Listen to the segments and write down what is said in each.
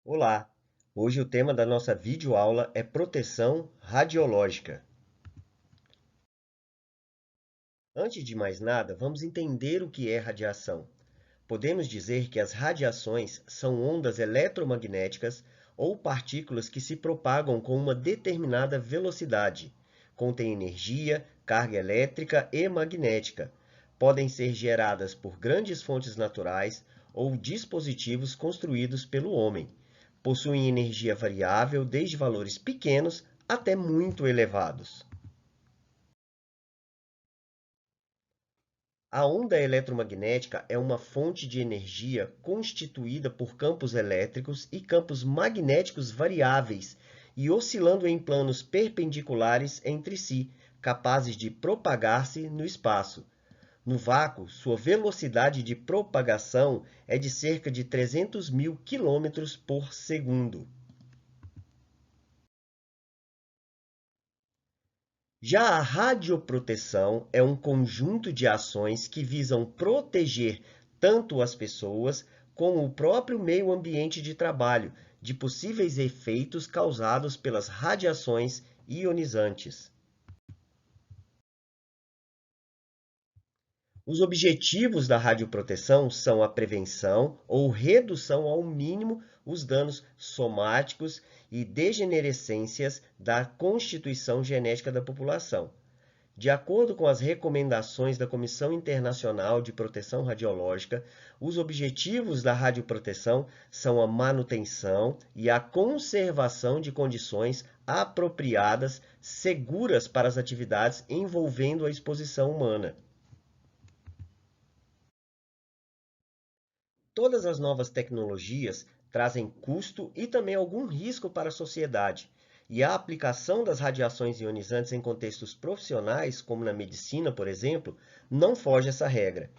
Olá! Hoje o tema da nossa videoaula é proteção radiológica. Antes de mais nada, vamos entender o que é radiação. Podemos dizer que as radiações são ondas eletromagnéticas ou partículas que se propagam com uma determinada velocidade, contêm energia, carga elétrica e magnética. Podem ser geradas por grandes fontes naturais ou dispositivos construídos pelo homem. Possuem energia variável desde valores pequenos até muito elevados. A onda eletromagnética é uma fonte de energia constituída por campos elétricos e campos magnéticos variáveis e oscilando em planos perpendiculares entre si, capazes de propagar-se no espaço. No vácuo, sua velocidade de propagação é de cerca de 300 mil quilômetros por segundo. Já a radioproteção é um conjunto de ações que visam proteger tanto as pessoas como o próprio meio ambiente de trabalho de possíveis efeitos causados pelas radiações ionizantes. Os objetivos da radioproteção são a prevenção ou redução ao mínimo os danos somáticos e degenerescências da constituição genética da população. De acordo com as recomendações da Comissão Internacional de Proteção Radiológica, os objetivos da radioproteção são a manutenção e a conservação de condições apropriadas, seguras para as atividades envolvendo a exposição humana. Todas as novas tecnologias trazem custo e também algum risco para a sociedade, e a aplicação das radiações ionizantes em contextos profissionais, como na medicina, por exemplo, não foge essa regra.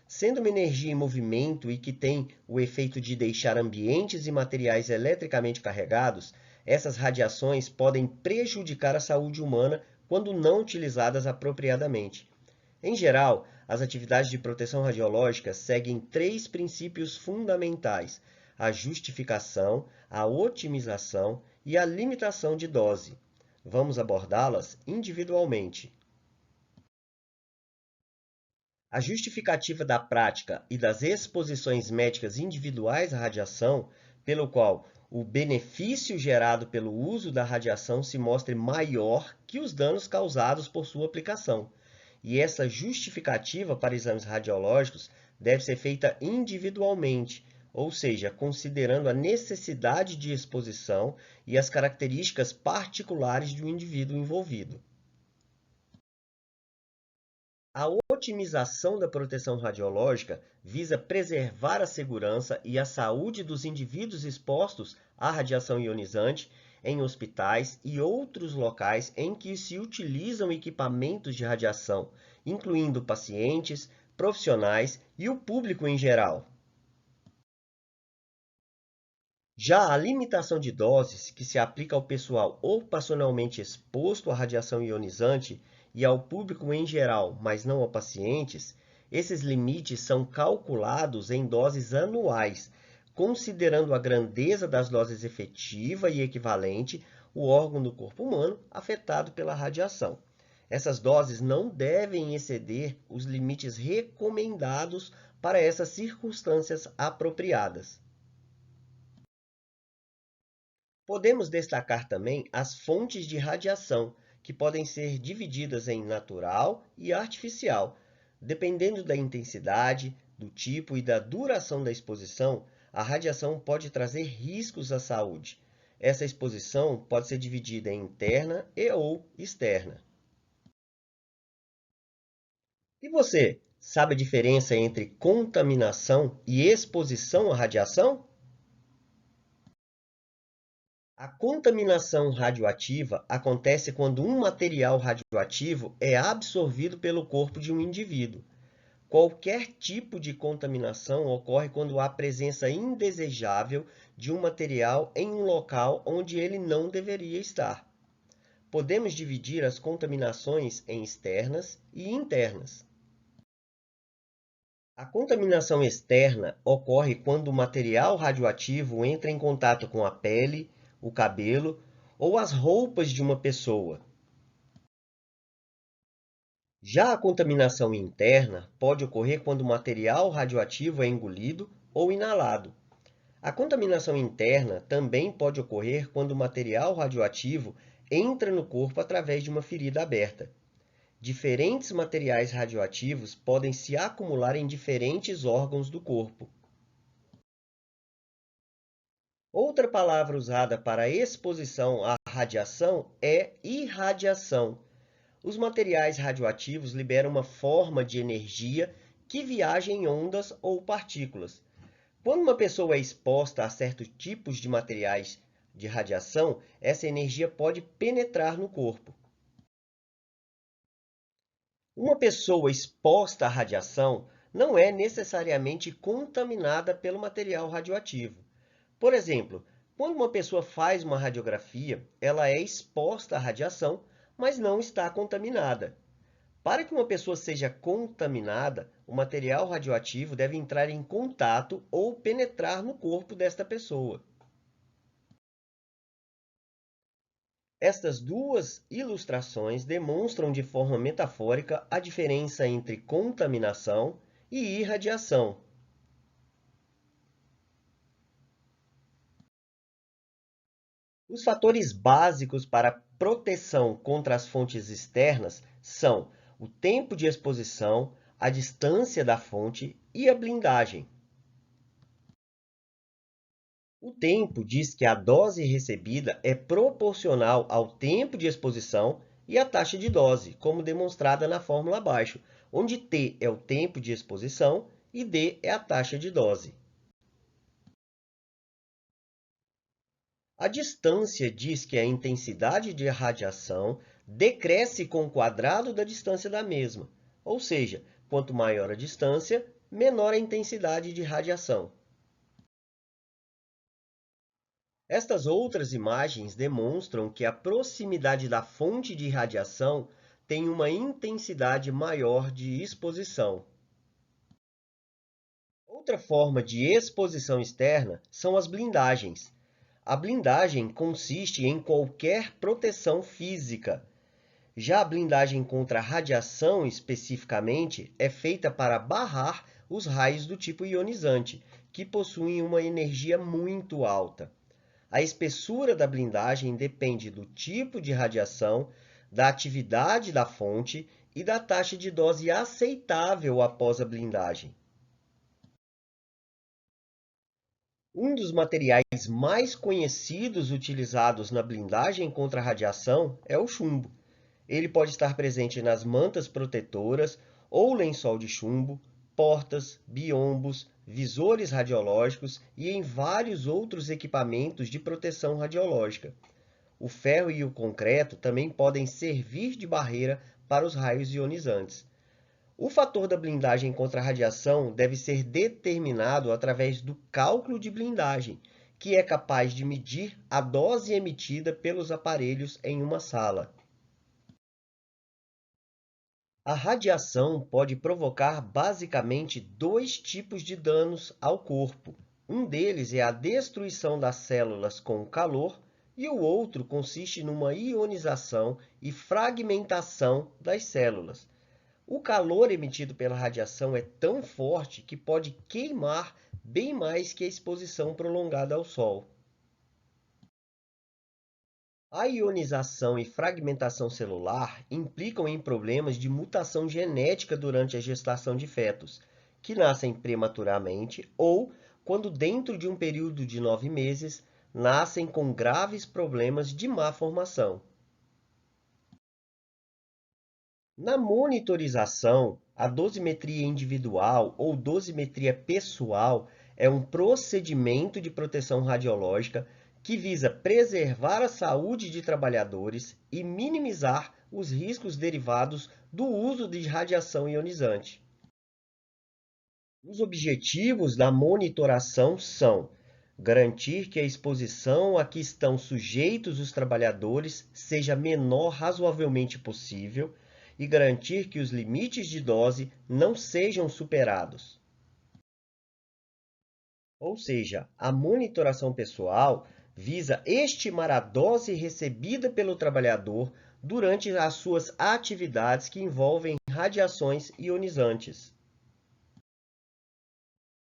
Sendo uma energia em movimento e que tem o efeito de deixar ambientes e materiais eletricamente carregados, essas radiações podem prejudicar a saúde humana quando não utilizadas apropriadamente. Em geral, as atividades de proteção radiológica seguem três princípios fundamentais: a justificação, a otimização e a limitação de dose. Vamos abordá-las individualmente. A justificativa da prática e das exposições médicas individuais à radiação, pelo qual o benefício gerado pelo uso da radiação se mostre maior que os danos causados por sua aplicação. E essa justificativa para exames radiológicos deve ser feita individualmente, ou seja, considerando a necessidade de exposição e as características particulares do indivíduo envolvido. A otimização da proteção radiológica visa preservar a segurança e a saúde dos indivíduos expostos à radiação ionizante em hospitais e outros locais em que se utilizam equipamentos de radiação, incluindo pacientes, profissionais e o público em geral. Já a limitação de doses, que se aplica ao pessoal ocupacionalmente exposto à radiação ionizante e ao público em geral, mas não a pacientes, esses limites são calculados em doses anuais, considerando a grandeza das doses efetiva e equivalente o órgão do corpo humano afetado pela radiação. Essas doses não devem exceder os limites recomendados para essas circunstâncias apropriadas. Podemos destacar também as fontes de radiação, que podem ser divididas em natural e artificial. Dependendo da intensidade, do tipo e da duração da exposição, a radiação pode trazer riscos à saúde. Essa exposição pode ser dividida em interna e ou externa. E você, sabe a diferença entre contaminação e exposição à radiação? A contaminação radioativa acontece quando um material radioativo é absorvido pelo corpo de um indivíduo. Qualquer tipo de contaminação ocorre quando há presença indesejável de um material em um local onde ele não deveria estar. Podemos dividir as contaminações em externas e internas. A contaminação externa ocorre quando o material radioativo entra em contato com a pele, o cabelo ou as roupas de uma pessoa. Já a contaminação interna pode ocorrer quando o material radioativo é engolido ou inalado. A contaminação interna também pode ocorrer quando o material radioativo entra no corpo através de uma ferida aberta. Diferentes materiais radioativos podem se acumular em diferentes órgãos do corpo. Outra palavra usada para exposição à radiação é irradiação. Os materiais radioativos liberam uma forma de energia que viaja em ondas ou partículas. Quando uma pessoa é exposta a certos tipos de materiais de radiação, essa energia pode penetrar no corpo. Uma pessoa exposta à radiação não é necessariamente contaminada pelo material radioativo. Por exemplo, quando uma pessoa faz uma radiografia, ela é exposta à radiação, mas não está contaminada. Para que uma pessoa seja contaminada, o material radioativo deve entrar em contato ou penetrar no corpo desta pessoa. Estas duas ilustrações demonstram de forma metafórica a diferença entre contaminação e irradiação. Os fatores básicos para proteção contra as fontes externas são o tempo de exposição, a distância da fonte e a blindagem. O tempo diz que a dose recebida é proporcional ao tempo de exposição e à taxa de dose, como demonstrada na fórmula abaixo, onde T é o tempo de exposição e D é a taxa de dose. A distância diz que a intensidade de radiação decresce com o quadrado da distância da mesma, ou seja, quanto maior a distância, menor a intensidade de radiação. Estas outras imagens demonstram que a proximidade da fonte de radiação tem uma intensidade maior de exposição. Outra forma de exposição externa são as blindagens. A blindagem consiste em qualquer proteção física. Já a blindagem contra a radiação, especificamente, é feita para barrar os raios do tipo ionizante, que possuem uma energia muito alta. A espessura da blindagem depende do tipo de radiação, da atividade da fonte e da taxa de dose aceitável após a blindagem. Um dos materiais mais conhecidos utilizados na blindagem contra a radiação é o chumbo. Ele pode estar presente nas mantas protetoras ou lençol de chumbo, portas, biombos, visores radiológicos e em vários outros equipamentos de proteção radiológica. O ferro e o concreto também podem servir de barreira para os raios ionizantes. O fator da blindagem contra a radiação deve ser determinado através do cálculo de blindagem, que é capaz de medir a dose emitida pelos aparelhos em uma sala. A radiação pode provocar basicamente dois tipos de danos ao corpo. Um deles é a destruição das células com o calor, e o outro consiste numa ionização e fragmentação das células. O calor emitido pela radiação é tão forte que pode queimar bem mais que a exposição prolongada ao Sol. A ionização e fragmentação celular implicam em problemas de mutação genética durante a gestação de fetos, que nascem prematuramente ou, quando dentro de um período de 9 meses, nascem com graves problemas de má formação. Na monitorização, a dosimetria individual ou dosimetria pessoal é um procedimento de proteção radiológica que visa preservar a saúde de trabalhadores e minimizar os riscos derivados do uso de radiação ionizante. Os objetivos da monitoração são garantir que a exposição a que estão sujeitos os trabalhadores seja menor razoavelmente possível e garantir que os limites de dose não sejam superados. Ou seja, a monitoração pessoal visa estimar a dose recebida pelo trabalhador durante as suas atividades que envolvem radiações ionizantes.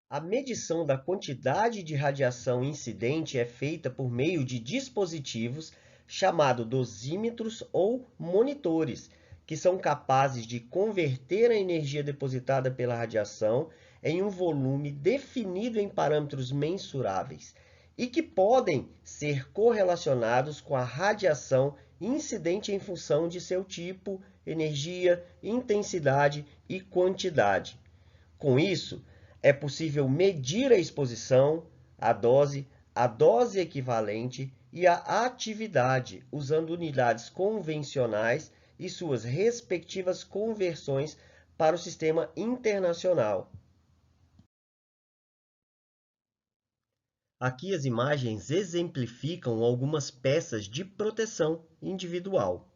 A medição da quantidade de radiação incidente é feita por meio de dispositivos chamados dosímetros ou monitores, que são capazes de converter a energia depositada pela radiação em um volume definido em parâmetros mensuráveis e que podem ser correlacionados com a radiação incidente em função de seu tipo, energia, intensidade e quantidade. Com isso, é possível medir a exposição, a dose equivalente e a atividade usando unidades convencionais e suas respectivas conversões para o sistema internacional. Aqui as imagens exemplificam algumas peças de proteção individual.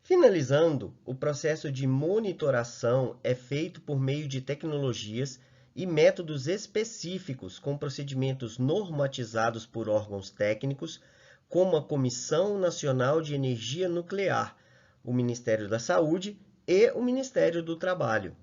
Finalizando, o processo de monitoração é feito por meio de tecnologias e métodos específicos com procedimentos normatizados por órgãos técnicos, como a Comissão Nacional de Energia Nuclear, o Ministério da Saúde e o Ministério do Trabalho.